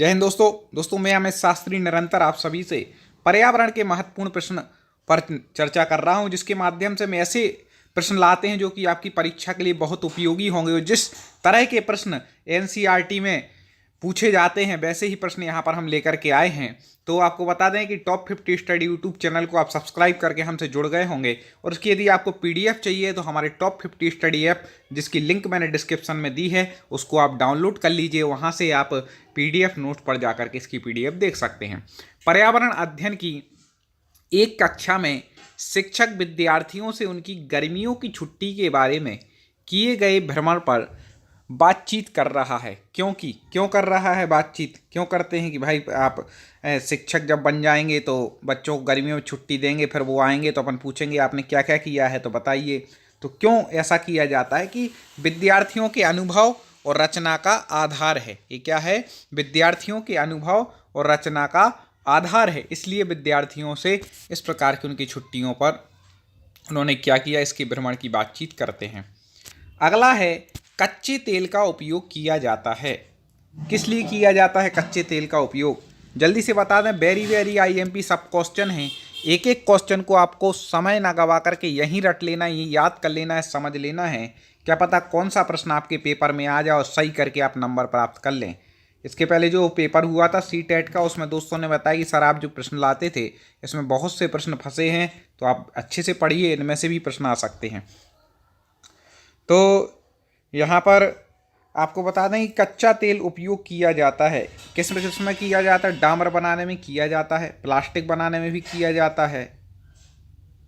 जय हिंद दोस्तों मैं अमित शास्त्री निरंतर आप सभी से पर्यावरण के महत्वपूर्ण प्रश्न पर चर्चा कर रहा हूं, जिसके माध्यम से मैं ऐसे प्रश्न लाते हैं जो कि आपकी परीक्षा के लिए बहुत उपयोगी होंगे। और जिस तरह के प्रश्न एनसीईआरटी में पूछे जाते हैं वैसे ही प्रश्न यहाँ पर हम लेकर के आए हैं। तो आपको बता दें कि टॉप 50 स्टडी यूट्यूब चैनल को आप सब्सक्राइब करके हमसे जुड़ गए होंगे, और उसकी यदि आपको पीडीएफ चाहिए तो हमारे टॉप 50 स्टडी ऐप, जिसकी लिंक मैंने डिस्क्रिप्शन में दी है, उसको आप डाउनलोड कर लीजिए। वहाँ से आप पीडीएफ नोट पर जाकर के इसकी पीडीएफ देख सकते हैं। पर्यावरण अध्ययन की एक कक्षा में शिक्षक विद्यार्थियों से उनकी गर्मियों की छुट्टी के बारे में किए गए भ्रमण पर बातचीत कर रहा है। क्यों कर रहा है बातचीत? क्यों करते हैं कि भाई आप शिक्षक जब बन जाएंगे तो बच्चों को गर्मियों में छुट्टी देंगे, फिर वो आएंगे तो अपन पूछेंगे आपने क्या क्या किया है तो बताइए। तो क्यों ऐसा किया जाता है कि विद्यार्थियों के अनुभव और रचना का आधार है। ये क्या है? विद्यार्थियों के अनुभव और रचना का आधार है। इसलिए विद्यार्थियों से इस प्रकार की उनकी छुट्टियों पर उन्होंने क्या किया, इसके भ्रमण की बातचीत करते हैं। अगला है, कच्चे तेल का उपयोग किया जाता है। किस लिए किया जाता है कच्चे तेल का उपयोग? जल्दी से बता दें, वेरी आईएमपी सब क्वेश्चन हैं। एक एक क्वेश्चन को आपको समय ना गवा करके यहीं रट लेना है, ये याद कर लेना है, समझ लेना है। क्या पता कौन सा प्रश्न आपके पेपर में आ जाए और सही करके आप नंबर प्राप्त कर लें। इसके पहले जो पेपर हुआ था सीटेट का, उसमें दोस्तों ने बताया कि सर आप जो प्रश्न लाते थे इसमें बहुत से प्रश्न फंसे हैं, तो आप अच्छे से पढ़िए, इनमें से भी प्रश्न आ सकते हैं। तो यहाँ पर आपको बता दें कि कच्चा तेल उपयोग किया जाता है। किस में किया जाता है? डामर बनाने में किया जाता है, प्लास्टिक बनाने में भी किया जाता है,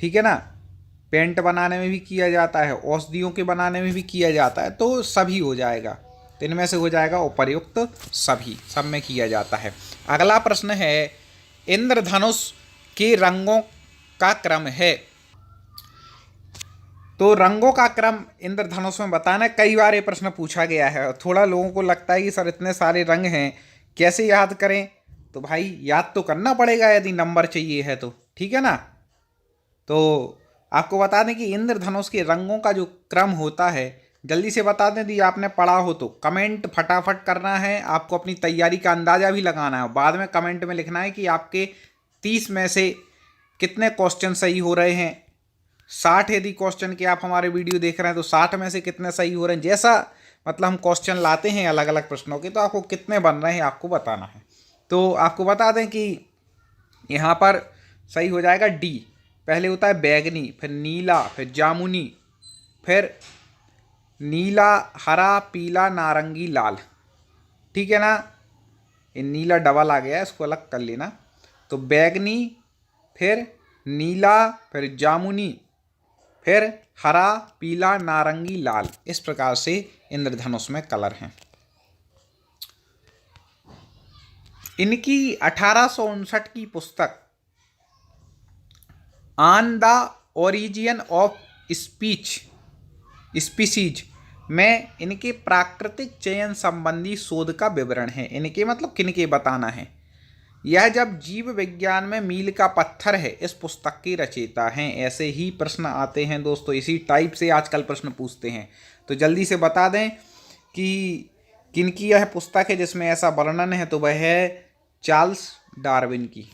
ठीक है ना, पेंट बनाने में भी किया जाता है, औषधियों के बनाने में भी किया जाता है। तो सभी हो जाएगा, तो इनमें से हो जाएगा उपर्युक्त सभी, सब में किया जाता है। अगला प्रश्न है, इंद्रधनुष के रंगों का क्रम है। तो रंगों का क्रम इंद्रधनुष में बताना। कई बार ये प्रश्न पूछा गया है। थोड़ा लोगों को लगता है कि सर इतने सारे रंग हैं कैसे याद करें? तो भाई याद तो करना पड़ेगा यदि नंबर चाहिए है तो, ठीक है ना। तो आपको बता दें कि इंद्रधनुष के रंगों का जो क्रम होता है, जल्दी से बता दें, यदि आपने पढ़ा हो तो कमेंट फटाफट करना है। आपको अपनी तैयारी का अंदाज़ा भी लगाना है, बाद में कमेंट में लिखना है कि आपके 30 में से कितने क्वेश्चन सही हो रहे हैं। 60 यदि क्वेश्चन के आप हमारे वीडियो देख रहे हैं तो 60 में से कितने सही हो रहे हैं। जैसा मतलब हम क्वेश्चन लाते हैं अलग अलग प्रश्नों के, तो आपको कितने बन रहे हैं आपको बताना है। तो आपको बता दें कि यहाँ पर सही हो जाएगा डी। पहले होता है बैगनी, फिर नीला, फिर जामुनी, फिर नीला, हरा, पीला, नारंगी, लाल, ठीक है ना। ये नीला डबल आ गया है, इसको अलग कर लेना। तो बैगनी, फिर नीला, फिर जामुनी, फिर हरा, पीला, नारंगी, लाल। इस प्रकार से इंद्रधनुष में कलर हैं। इनकी 1859 की पुस्तक on the origin of species में इनके प्राकृतिक चयन संबंधी शोध का विवरण है। इनके मतलब किनके बताना है। यह जब जीव विज्ञान में मील का पत्थर है, इस पुस्तक के रचयिता हैं। ऐसे ही प्रश्न आते हैं दोस्तों, इसी टाइप से आजकल प्रश्न पूछते हैं। तो जल्दी से बता दें कि किनकी यह पुस्तक है जिसमें ऐसा वर्णन है। तो वह है चार्ल्स डार्विन की।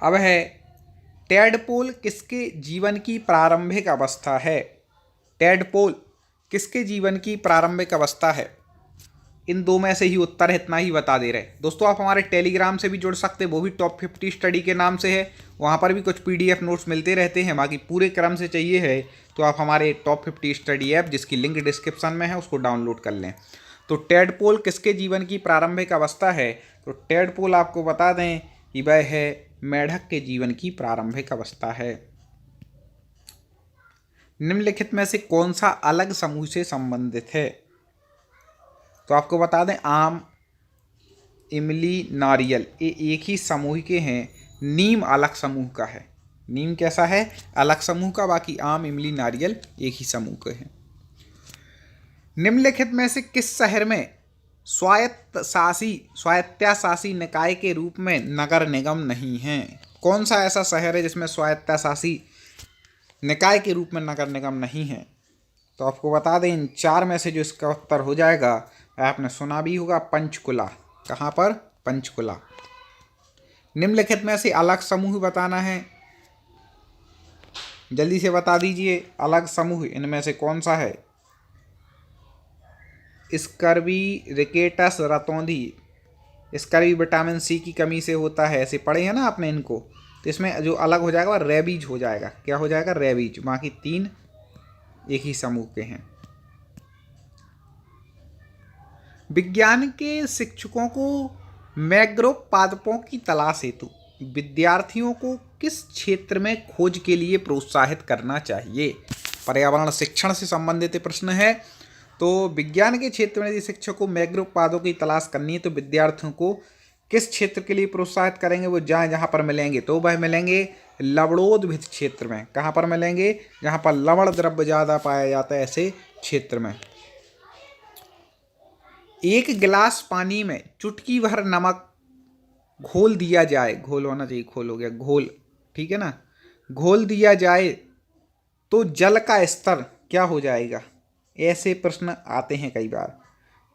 अब है, टैडपोल किसके जीवन की प्रारंभिक अवस्था है? टैडपोल किसके जीवन की प्रारंभिक अवस्था है? इन दो में से ही उत्तर है, इतना ही बता दे रहे दोस्तों। आप हमारे टेलीग्राम से भी जुड़ सकते हैं, वो भी टॉप 50 स्टडी के नाम से है। वहाँ पर भी कुछ पीडीएफ नोट्स मिलते रहते हैं। बाकी पूरे क्रम से चाहिए है तो आप हमारे टॉप 50 स्टडी ऐप, जिसकी लिंक डिस्क्रिप्शन में है, उसको डाउनलोड कर लें। तो टैडपोल किसके जीवन की प्रारंभिक अवस्था है? तो टैडपोल आपको बता दें कि वह है मेढक के जीवन की प्रारंभिक अवस्था है। निम्नलिखित में से कौन सा अलग समूह से संबंधित है? तो आपको बता दें, आम, इमली, नारियल, ये एक ही समूह के हैं। नीम अलग समूह का है। नीम कैसा है? अलग समूह का। बाकी आम, इमली, नारियल एक ही समूह के हैं। निम्नलिखित में से किस शहर में स्वायत्तशासी निकाय के रूप में नगर निगम नहीं है? कौन सा ऐसा शहर है जिसमें स्वायत्तशासी निकाय के रूप में नगर निगम नहीं है? तो आपको बता दें, इन 4 में से जो इसका उत्तर हो जाएगा आपने सुना भी होगा, पंचकुला। कहाँ पर? पंचकुला। निम्नलिखित में से अलग समूह बताना है, जल्दी से बता दीजिए। अलग समूह इनमें से कौन सा है? स्कर्वी, रिकेटस, रतौंधी। स्कर्वी विटामिन सी की कमी से होता है, ऐसे पढ़े हैं ना आपने इनको। तो इसमें जो अलग हो जाएगा वह रेबीज हो जाएगा। क्या हो जाएगा? रेबीज। बाकी तीन एक ही समूह के हैं। विज्ञान के शिक्षकों को मैग्रो पादपों की तलाश हेतु विद्यार्थियों को किस क्षेत्र में खोज के लिए प्रोत्साहित करना चाहिए? पर्यावरण शिक्षण से संबंधित प्रश्न है। तो विज्ञान के क्षेत्र में यदि शिक्षक को मैग्रो पादों की तलाश करनी है तो विद्यार्थियों को किस क्षेत्र के लिए प्रोत्साहित करेंगे? वो जहाँ पर मिलेंगे, तो वह मिलेंगे लवणोद्भिद क्षेत्र में। कहाँ पर मिलेंगे? जहाँ पर लवण द्रव्य ज़्यादा पाया जाता है, ऐसे क्षेत्र में। एक गिलास पानी में चुटकी भर नमक घोल दिया जाए, घोल होना चाहिए, घोल हो गया, घोल, ठीक है ना, घोल दिया जाए तो जल का स्तर क्या हो जाएगा? ऐसे प्रश्न आते हैं कई बार।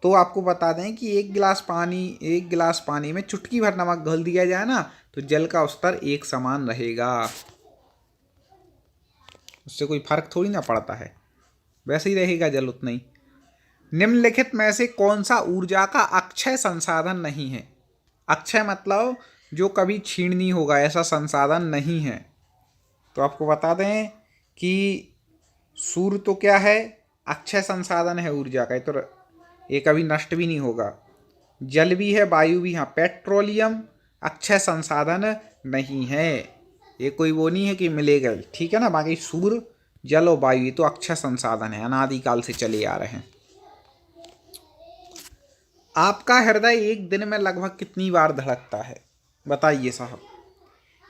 तो आपको बता दें कि एक गिलास पानी में चुटकी भर नमक घोल दिया जाए ना, तो जल का स्तर एक समान रहेगा, उससे कोई फर्क थोड़ी ना पड़ता है, वैसे ही रहेगा जल उतना ही। निम्नलिखित में से कौन सा ऊर्जा का अक्षय संसाधन नहीं है? अक्षय मतलब जो कभी क्षीण नहीं होगा, ऐसा संसाधन नहीं है। तो आपको बता दें कि सूर्य तो क्या है? अक्षय संसाधन है ऊर्जा का, तो ये कभी नष्ट भी नहीं होगा। जल भी है, वायु भी। हाँ, पेट्रोलियम अक्षय संसाधन नहीं है, ये कोई वो नहीं है कि मिलेगा, ठीक है ना। बाकी सूर्य, जल और वायु ये तो अक्षय संसाधन है, अनादिकाल से चले आ रहे हैं। आपका हृदय एक दिन में लगभग कितनी बार धड़कता है? बताइए साहब,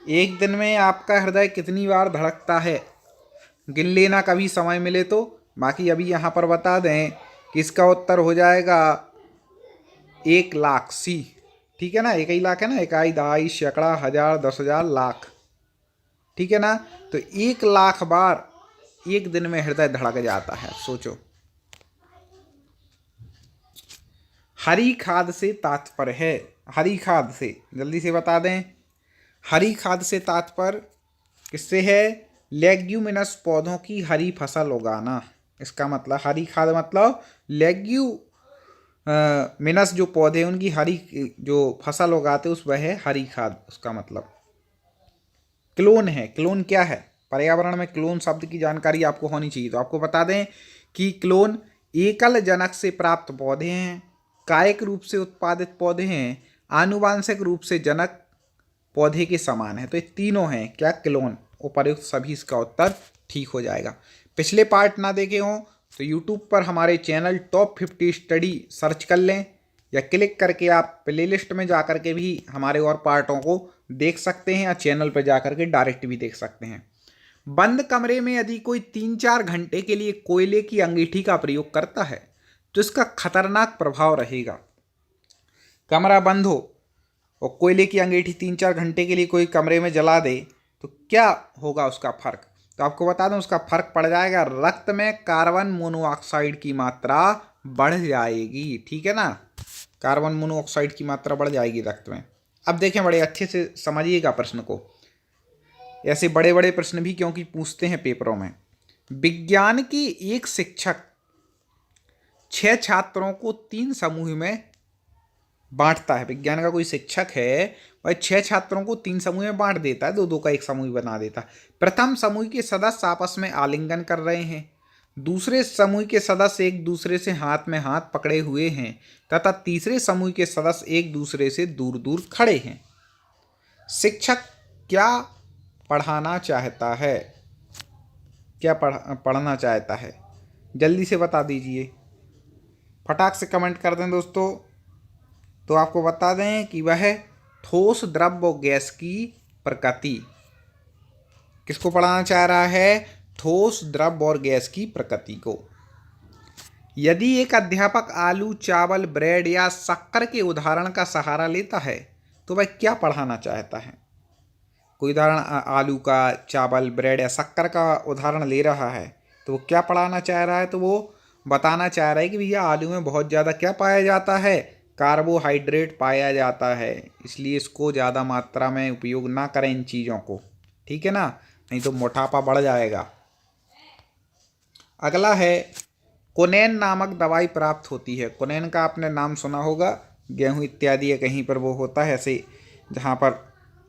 एक दिन में आपका हृदय कितनी बार धड़कता है? गिन लेना कभी समय मिले तो। बाकी अभी यहाँ पर बता दें कि इसका उत्तर हो जाएगा 1,00,000 सी, ठीक है ना। एक ही लाख है ना, इकाई, दहाई, सैकड़ा, हजार, 10,000, लाख, ठीक है ना। तो 1,00,000 बार एक दिन में हृदय धड़क जाता है, सोचो। हरी खाद से तात्पर्य है, हरी खाद से जल्दी से बता दें। हरी खाद से तात्पर्य किससे है? लेग्यूमिनस पौधों की हरी फसल उगाना। इसका मतलब हरी खाद मतलब मिनस जो पौधे उनकी हरी जो फसल उगाते उस वह है हरी खाद, उसका मतलब। क्लोन है, क्लोन क्या है? पर्यावरण में क्लोन शब्द की जानकारी आपको होनी चाहिए। तो आपको बता दें कि क्लोन एकल जनक से प्राप्त पौधे हैं, कायिक रूप से उत्पादित पौधे हैं, आनुवांशिक रूप से जनक पौधे के समान है। तो ये तीनों हैं क्या? क्लोन। उपर्युक्त सभी इसका उत्तर ठीक हो जाएगा। पिछले पार्ट ना देखे हों तो यूट्यूब पर हमारे चैनल टॉप 50 स्टडी सर्च कर लें, या क्लिक करके आप प्लेलिस्ट में जा कर के भी हमारे और पार्टों को देख सकते हैं, या चैनल पर जा कर के डायरेक्ट भी देख सकते हैं। बंद कमरे में यदि कोई 3-4 घंटे के लिए कोयले की अंगीठी का प्रयोग करता है तो इसका खतरनाक प्रभाव रहेगा। कमरा बंद हो और कोयले की अंगीठी 3-4 घंटे के लिए कोई कमरे में जला दे तो क्या होगा उसका फर्क? तो आपको बता दूं उसका फर्क पड़ जाएगा, रक्त में कार्बन मोनोऑक्साइड की मात्रा बढ़ जाएगी, ठीक है ना। कार्बन मोनोऑक्साइड की मात्रा बढ़ जाएगी रक्त में। अब देखें, बड़े अच्छे से समझिएगा प्रश्न को। ऐसे बड़े बड़े प्रश्न भी क्योंकि पूछते हैं पेपरों में। विज्ञान की एक शिक्षक 6 छात्रों को 3 समूह में बांटता है। विज्ञान का कोई शिक्षक है वह 6 छात्रों को 3 समूह में बांट देता है, 2-2 का एक समूह बना देता है। प्रथम समूह के सदस्य आपस में आलिंगन कर रहे हैं, दूसरे समूह के सदस्य एक दूसरे से हाथ में हाथ पकड़े हुए हैं, तथा तीसरे समूह के सदस्य एक दूसरे से दूर दूर खड़े हैं। शिक्षक क्या पढ़ाना चाहता है? क्या पढ़ना चाहता है? जल्दी से बता दीजिए, फटाक से कमेंट कर दें दोस्तों। तो आपको बता दें कि वह ठोस, द्रव और गैस की प्रकृति, किसको पढ़ाना चाह रहा है? ठोस, द्रव और गैस की प्रकृति को। यदि एक अध्यापक आलू, चावल, ब्रेड या शक्कर के उदाहरण का सहारा लेता है तो वह क्या पढ़ाना चाहता है? कोई उदाहरण आलू का, चावल, ब्रेड या शक्कर का उदाहरण ले रहा है तो वो क्या पढ़ाना चाह रहा है? तो वो बताना चाह रहे हैं कि भैया आलू में बहुत ज़्यादा क्या पाया जाता है, कार्बोहाइड्रेट पाया जाता है, इसलिए इसको ज़्यादा मात्रा में उपयोग ना करें इन चीज़ों को, ठीक है ना, नहीं तो मोटापा बढ़ जाएगा। अगला है कोनेन नामक दवाई प्राप्त होती है। कोनेन का आपने नाम सुना होगा, गेहूं इत्यादि या कहीं पर वो होता है ऐसे, जहाँ पर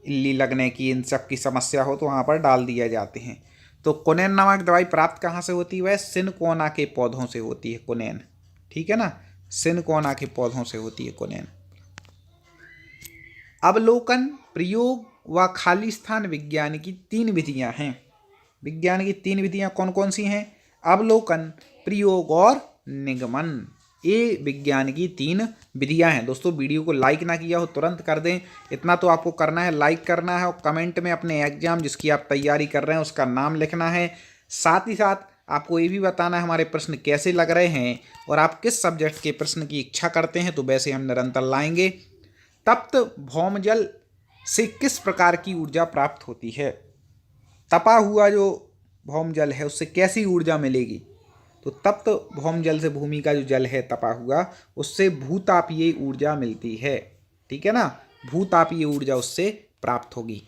इल्ली लगने की इन सब की समस्या हो तो वहाँ पर डाल दिया जाते हैं। तो कोनेन नामक दवाई प्राप्त कहाँ से होती है? वह सिनकोना के पौधों से होती है कोनेन, ठीक है ना, सिनकोना के पौधों से होती है कोनेन। अवलोकन, प्रयोग व खाली स्थान विज्ञान की 3 विधियां हैं। विज्ञान की 3 विधियां कौन कौन सी हैं? अवलोकन, प्रयोग और निगमन, ये विज्ञान की 3 विधियां हैं। दोस्तों वीडियो को लाइक ना किया हो तुरंत कर दें, इतना तो आपको करना है, लाइक करना है और कमेंट में अपने एग्जाम जिसकी आप तैयारी कर रहे हैं उसका नाम लिखना है। साथ ही साथ आपको ये भी बताना है हमारे प्रश्न कैसे लग रहे हैं और आप किस सब्जेक्ट के प्रश्न की इच्छा करते हैं, तो वैसे हम निरंतर लाएंगे। तप्त भौमजल से किस प्रकार की ऊर्जा प्राप्त होती है? तपा हुआ जो भौमजल है उससे कैसी ऊर्जा मिलेगी? तो तप्त भौमजल से, भूमि का जो जल है तपा हुआ, उससे भूतापीय ऊर्जा मिलती है, ठीक है ना, भूतापीय ऊर्जा उससे प्राप्त होगी।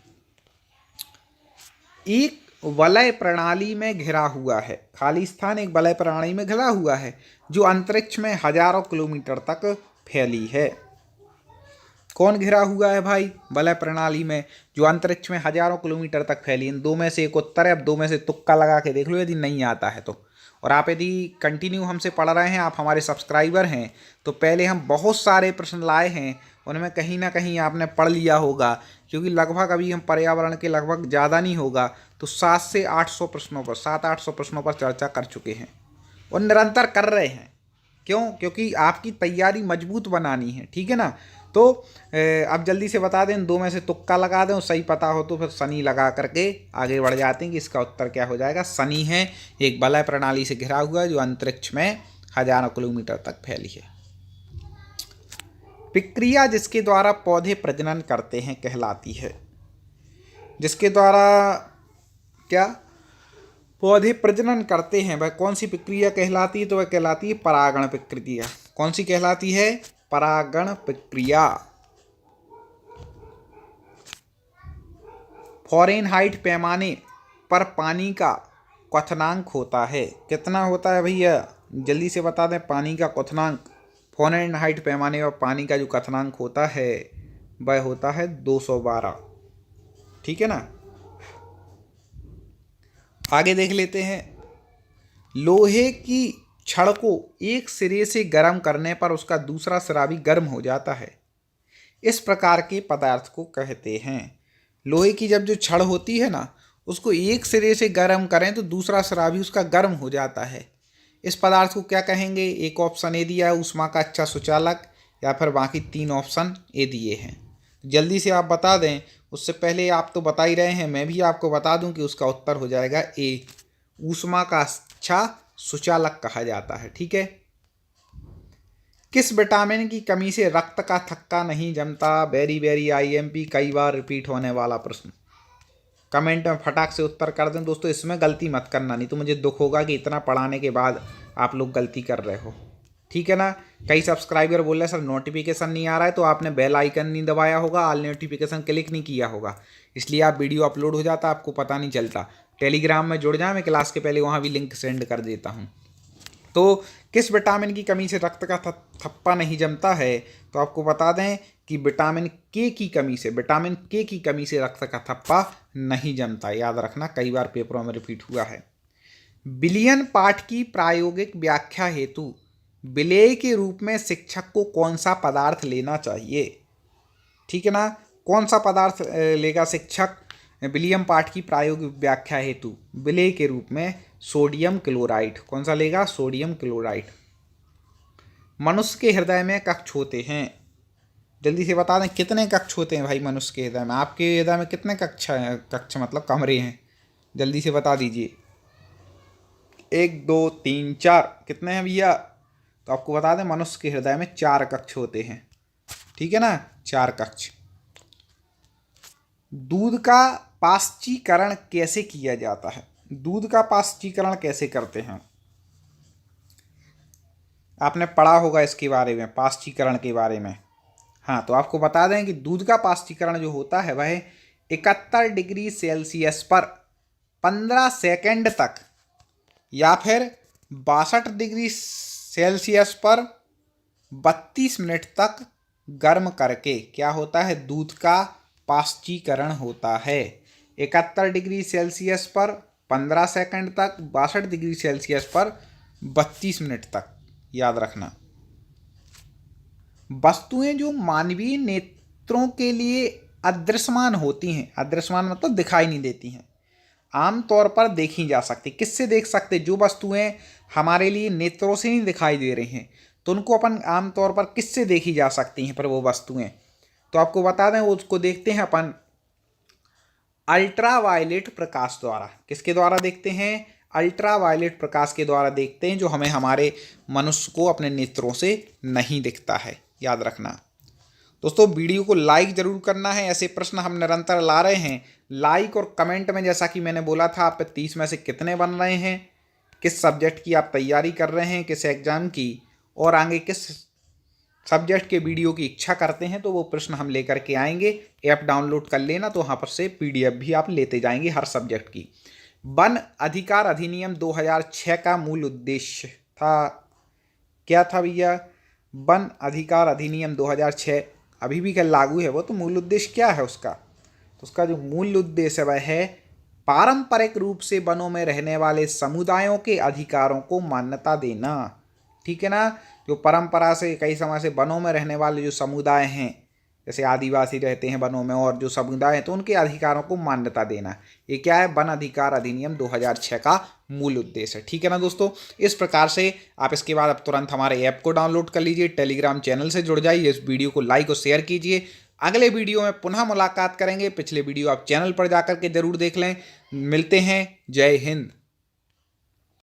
एक वलय प्रणाली में घिरा हुआ है, खाली स्थान एक वलय प्रणाली में घिरा हुआ है जो अंतरिक्ष में हजारों किलोमीटर तक फैली है। कौन घिरा हुआ है भाई? वलय प्रणाली में जो अंतरिक्ष में हजारों किलोमीटर तक फैली। इन 2 में से एक उत्तर है, अब 2 में से तुक्का लगा के देख लो यदि नहीं आता है तो। और आप यदि कंटिन्यू हमसे पढ़ रहे हैं, आप हमारे सब्सक्राइबर हैं, तो पहले हम बहुत सारे प्रश्न लाए हैं, उनमें कहीं ना कहीं आपने पढ़ लिया होगा, क्योंकि लगभग अभी हम पर्यावरण के लगभग ज़्यादा नहीं होगा तो 700 से 800 प्रश्नों पर, 700-800 प्रश्नों पर चर्चा कर चुके हैं और निरंतर कर रहे हैं। क्यों? क्योंकि आपकी तैयारी मजबूत बनानी है, ठीक है ना। तो अब जल्दी से बता दें, 2 में से तुक्का लगा दें और सही पता हो तो फिर शनि लगा करके आगे बढ़ जाते हैं कि इसका उत्तर क्या हो जाएगा। शनि है, एक वलय प्रणाली से घिरा हुआ है जो अंतरिक्ष में हजारों किलोमीटर तक फैली है। प्रक्रिया जिसके द्वारा पौधे प्रजनन करते हैं कहलाती है। जिसके द्वारा क्या पौधे प्रजनन करते हैं वह कौन सी प्रक्रिया कहलाती है? तो वह कहलाती है परागण प्रक्रिया। कौन सी कहलाती है? परागण प्रक्रिया। फ़ारेनहाइट पैमाने पर पानी का क्वथनांक होता है, कितना होता है भैया? जल्दी से बता दें, पानी का क्वथनांक फ़ारेनहाइट पैमाने पर पानी का जो क्वथनांक होता है वह होता है 212, ठीक है ना। आगे देख लेते हैं। लोहे की छड़ को एक सिरे से गर्म करने पर उसका दूसरा सिरा भी गर्म हो जाता है, इस प्रकार के पदार्थ को कहते हैं। लोहे की जब जो छड़ होती है ना, उसको एक सिरे से गर्म करें तो दूसरा सिरा भी उसका गर्म हो जाता है, इस पदार्थ को क्या कहेंगे? एक ऑप्शन ए दिया है, ऊष्मा का अच्छा सुचालक, या फिर बाकी 3 ऑप्शन ए दिए हैं। जल्दी से आप बता दें, उससे पहले आप तो बता ही रहे हैं, मैं भी आपको बता दूं कि उसका उत्तर हो जाएगा ए, ऊष्मा का अच्छा सुचालक कहा जाता है, ठीक है। किस विटामिन की कमी से रक्त का थक्का नहीं जमता? वेरी वेरी आईएमपी, कई बार रिपीट होने वाला प्रश्न। कमेंट में फटाक से उत्तर कर दें दोस्तों, इसमें गलती मत करना, नहीं तो मुझे दुख होगा कि इतना पढ़ाने के बाद आप लोग गलती कर रहे हो, ठीक है ना। कई सब्सक्राइबर बोल रहे हैं सर नोटिफिकेशन नहीं आ रहा है, तो आपने बेल आइकन नहीं दबाया होगा, ऑल नोटिफिकेशन क्लिक नहीं किया होगा, इसलिए आप वीडियो अपलोड हो जाता आपको पता नहीं चलता। टेलीग्राम में जुड़ जाए, मैं क्लास के पहले वहाँ भी लिंक सेंड कर देता हूँ। तो किस विटामिन की कमी से रक्त का थप्पा नहीं जमता है? तो आपको बता दें कि विटामिन के की कमी से, विटामिन के की कमी से रक्त का थप्पा नहीं जमता, याद रखना, कई बार पेपरों में रिपीट हुआ है। विलियन पाठ की प्रायोगिक व्याख्या हेतु विलेय के रूप में शिक्षक को कौन सा पदार्थ लेना चाहिए? ठीक है ना, कौन सा पदार्थ लेगा शिक्षक विलियम पाठ की प्रायोगिक व्याख्या हेतु विलेय के रूप में? Sodium chloride. कौन सा लेगा? Sodium chloride. मनुष्य के हृदय में कक्ष होते हैं, जल्दी से बता दें कितने कक्ष होते हैं भाई मनुष्य के हृदय में? आपके हृदय में कितने कक्ष हैं? कक्ष मतलब कमरे हैं, जल्दी से बता दीजिए। 1 2 3 4, कितने हैं भैया? तो आपको बता दें मनुष्य के हृदय में 4 कक्ष होते हैं, ठीक है ना, 4 कक्ष। दूध का पाश्चीकरण कैसे किया जाता है? दूध का पाश्चीकरण कैसे करते हैं? आपने पढ़ा होगा इसके बारे में, पाश्चीकरण के बारे में। हाँ, तो आपको बता दें कि दूध का पाश्चीकरण जो होता है वह 71 डिग्री सेल्सियस पर 15 सेकंड तक या फिर 62 डिग्री सेल्सियस पर 32 मिनट तक गर्म करके क्या होता है, दूध का पाश्चीकरण होता है। 71 डिग्री सेल्सियस पर 15 सेकंड तक, 62 डिग्री सेल्सियस पर 32 मिनट तक, याद रखना। वस्तुएं जो मानवीय नेत्रों के लिए अदृश्यमान होती हैं, अदृश्यमान मतलब दिखाई नहीं देती हैं, आमतौर पर देखी जा सकती। किससे देख सकते? जो वस्तुएं हमारे लिए नेत्रों से नहीं दिखाई दे रही हैं, तो उनको अपन आमतौर पर किससे देखी जा सकती हैं पर वो वस्तुएं? तो आपको बता दें, उसको देखते हैं अपन अल्ट्रावायलेट प्रकाश द्वारा। किसके द्वारा देखते हैं? अल्ट्रावायलेट प्रकाश के द्वारा देखते हैं, जो हमें हमारे मनुष्य को अपने नेत्रों से नहीं दिखता है, याद रखना। दोस्तों, वीडियो को लाइक जरूर करना है, ऐसे प्रश्न हम निरंतर ला रहे हैं। लाइक और कमेंट में, जैसा कि मैंने बोला था, आप 30 में से कितने बन रहे हैं, किस सब्जेक्ट की आप तैयारी कर रहे हैं, किस एग्जाम की, और आगे किस सब्जेक्ट के वीडियो की इच्छा करते हैं, तो वो प्रश्न हम लेकर के आएंगे। ऐप डाउनलोड कर लेना, तो वहाँ पर से PDF भी आप लेते जाएंगे हर सब्जेक्ट की। वन अधिकार अधिनियम 2006 का मूल उद्देश्य था, क्या था भैया? वन अधिकार अधिनियम 2006 अभी भी क्या लागू है वो, तो मूल उद्देश्य क्या है उसका? तो उसका जो मूल उद्देश्य है वह है पारंपरिक रूप से वनों में रहने वाले समुदायों के अधिकारों को मान्यता देना। ठीक है ना? जो परंपरा से कई समय से वनों में रहने वाले जो समुदाय हैं, जैसे आदिवासी रहते हैं वनों में, और जो समुदाय हैं, तो उनके अधिकारों को मान्यता देना, ये क्या है? वन अधिकार अधिनियम 2006 का मूल उद्देश्य है। ठीक है ना दोस्तों? इस प्रकार से आप इसके बाद अब तुरंत हमारे ऐप को डाउनलोड कर लीजिए, टेलीग्राम चैनल से जुड़ जाइए, इस वीडियो को लाइक और शेयर कीजिए। अगले वीडियो में पुनः मुलाकात करेंगे। पिछले वीडियो आप चैनल पर जाकर के जरूर देख लें। मिलते हैं। जय हिंद।